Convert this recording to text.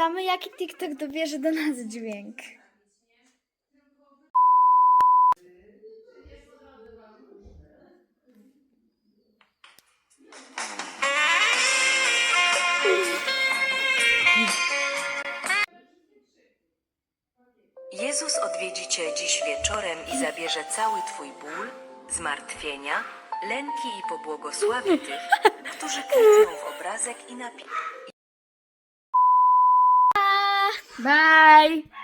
Sprawdzamy, jaki TikTok dobierze do nas dźwięk. Jezus odwiedzi Cię dziś wieczorem i zabierze cały Twój ból, zmartwienia, lęki i pobłogosławi tych, którzy klikną w obrazek i napiszą. Bye!